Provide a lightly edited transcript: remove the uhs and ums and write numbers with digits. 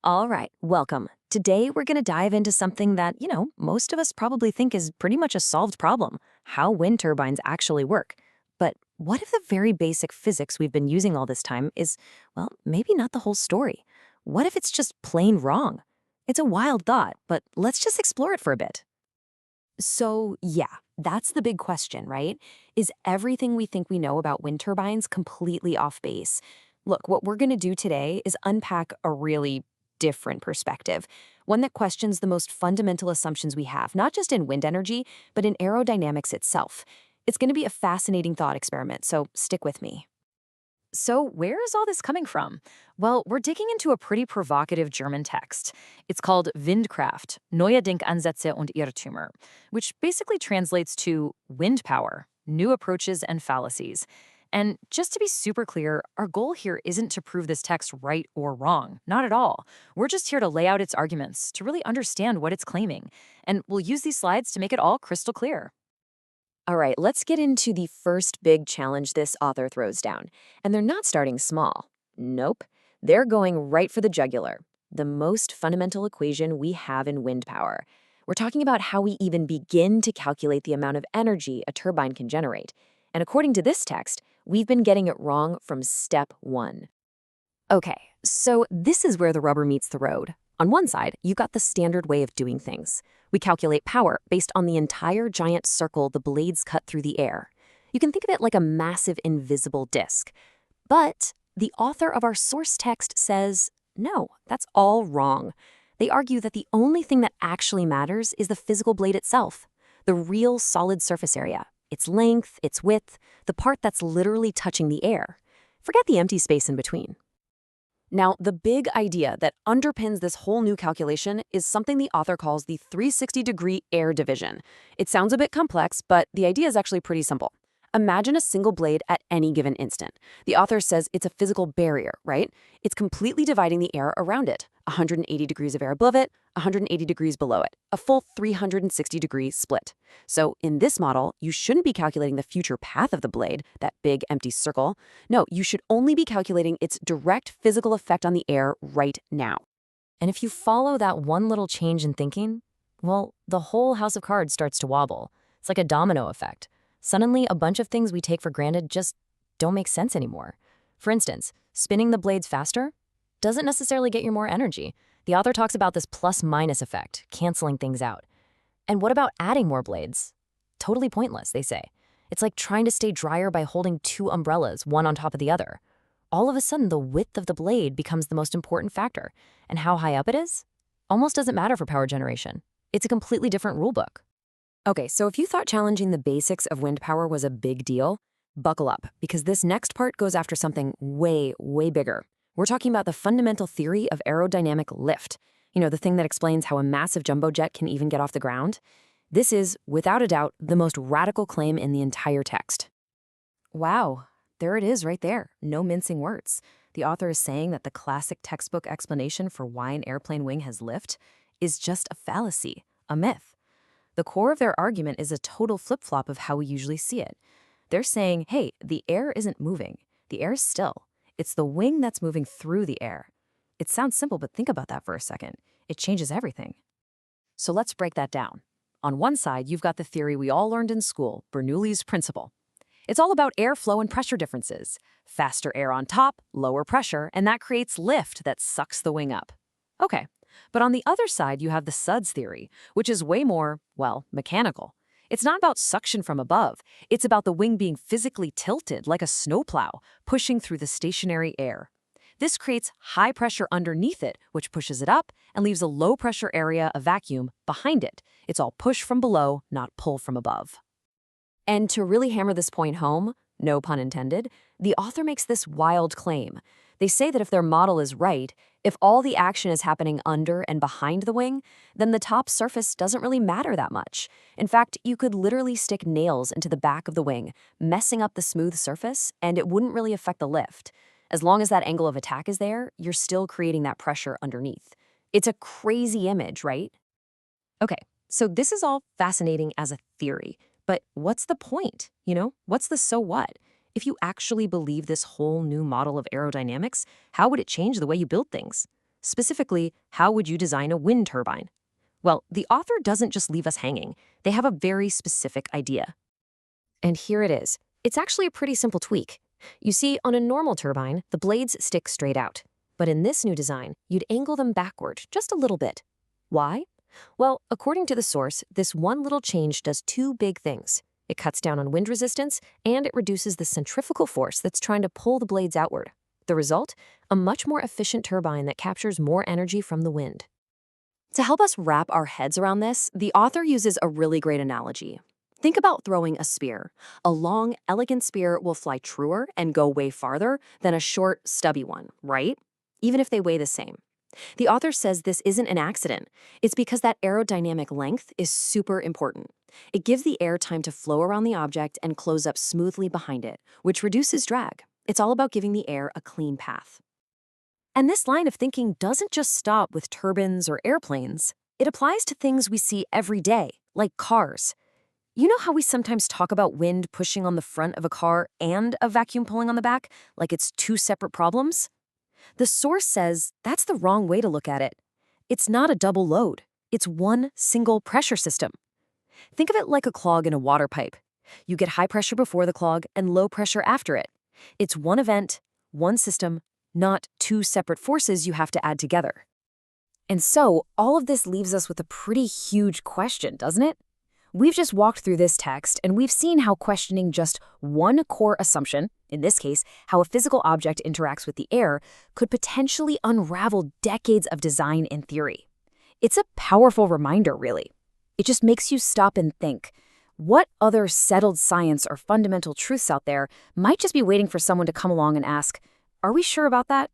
All right, welcome. Today we're going to dive into something that, most of us probably think is pretty much a solved problem, how wind turbines actually work. But what if the very basic physics we've been using all this time is, well, maybe not the whole story? What if it's just plain wrong? It's a wild thought, but let's just explore it for a bit. So, yeah, that's the big question, right? Is everything we think we know about wind turbines completely off base? Look, what we're going to do today is unpack a really different perspective, one that questions the most fundamental assumptions we have, not just in wind energy, but in aerodynamics itself. It's going to be a fascinating thought experiment, so stick with me. So, where is all this coming from? Well, we're digging into a pretty provocative German text. It's called Windkraft, Neue Denkansätze und Irrtümer, which basically translates to wind power, new approaches and fallacies. And just to be super clear, our goal here isn't to prove this text right or wrong, not at all. We're just here to lay out its arguments, to really understand what it's claiming. And we'll use these slides to make it all crystal clear. All right, let's get into the first big challenge this author throws down. And they're not starting small. Nope. They're going right for the jugular, the most fundamental equation we have in wind power. We're talking about how we even begin to calculate the amount of energy a turbine can generate. And according to this text, we've been getting it wrong from step one. Okay, so this is where the rubber meets the road. On one side, you got the standard way of doing things. We calculate power based on the entire giant circle the blades cut through the air. You can think of it like a massive invisible disk. But the author of our source text says, no, that's all wrong. They argue that the only thing that actually matters is the physical blade itself, the real solid surface area, its length, its width, the part that's literally touching the air. Forget the empty space in between. Now, the big idea that underpins this whole new calculation is something the author calls the 360-degree air division. It sounds a bit complex, but the idea is actually pretty simple. Imagine a single blade at any given instant. The author says it's a physical barrier, right? It's completely dividing the air around it. 180 degrees of air above it, 180 degrees below it. A full 360-degree split. So in this model, you shouldn't be calculating the future path of the blade, that big empty circle. No, you should only be calculating its direct physical effect on the air right now. And if you follow that one little change in thinking, well, the whole house of cards starts to wobble. It's like a domino effect. Suddenly, a bunch of things we take for granted just don't make sense anymore. For instance, spinning the blades faster doesn't necessarily get you more energy. The author talks about this plus-minus effect, canceling things out. And what about adding more blades? Totally pointless, they say. It's like trying to stay drier by holding two umbrellas, one on top of the other. All of a sudden, the width of the blade becomes the most important factor. And how high up it is? Almost doesn't matter for power generation. It's a completely different rulebook. Okay, so if you thought challenging the basics of wind power was a big deal, buckle up, because this next part goes after something way, way bigger. We're talking about the fundamental theory of aerodynamic lift. The thing that explains how a massive jumbo jet can even get off the ground. This is, without a doubt, the most radical claim in the entire text. Wow, there it is right there. No mincing words. The author is saying that the classic textbook explanation for why an airplane wing has lift is just a fallacy, a myth. The core of their argument is a total flip-flop of how we usually see it. They're saying, hey, the air isn't moving. The air is still. It's the wing that's moving through the air. It sounds simple, but think about that for a second. It changes everything. So let's break that down. On one side, you've got the theory we all learned in school, Bernoulli's principle. It's all about airflow and pressure differences. Faster air on top, lower pressure, and that creates lift that sucks the wing up. Okay. But on the other side, you have the suds theory, which is way more, well, mechanical. It's not about suction from above. It's about the wing being physically tilted like a snowplow, pushing through the stationary air. This creates high pressure underneath it, which pushes it up and leaves a low pressure area, a vacuum, behind it. It's all push from below, not pull from above. And to really hammer this point home, no pun intended, the author makes this wild claim. They say that if their model is right, if all the action is happening under and behind the wing, then the top surface doesn't really matter that much. In fact, you could literally stick nails into the back of the wing, messing up the smooth surface, and it wouldn't really affect the lift. As long as that angle of attack is there, you're still creating that pressure underneath. It's a crazy image, right? Okay, so this is all fascinating as a theory, but what's the point? What's the so what? If you actually believe this whole new model of aerodynamics, how would it change the way you build things? Specifically, how would you design a wind turbine? Well, the author doesn't just leave us hanging. They have a very specific idea. And here it is. It's actually a pretty simple tweak. You see, on a normal turbine, the blades stick straight out. But in this new design, you'd angle them backward just a little bit. Why? Well, according to the source, this one little change does two big things. It cuts down on wind resistance, and it reduces the centrifugal force that's trying to pull the blades outward. The result? A much more efficient turbine that captures more energy from the wind. To help us wrap our heads around this, the author uses a really great analogy. Think about throwing a spear. A long, elegant spear will fly truer and go way farther than a short, stubby one, right? Even if they weigh the same. The author says this isn't an accident. It's because that aerodynamic length is super important. It gives the air time to flow around the object and close up smoothly behind it, which reduces drag. It's all about giving the air a clean path. And this line of thinking doesn't just stop with turbines or airplanes. It applies to things we see every day, like cars. You know how we sometimes talk about wind pushing on the front of a car and a vacuum pulling on the back, like it's two separate problems? The source says that's the wrong way to look at it. It's not a double load. It's one single pressure system. Think of it like a clog in a water pipe. You get high pressure before the clog and low pressure after it. It's one event, one system, not two separate forces you have to add together. And so, all of this leaves us with a pretty huge question, doesn't it? We've just walked through this text, and we've seen how questioning just one core assumption, in this case, how a physical object interacts with the air, could potentially unravel decades of design and theory. It's a powerful reminder, really. It just makes you stop and think, what other settled science or fundamental truths out there might just be waiting for someone to come along and ask, are we sure about that?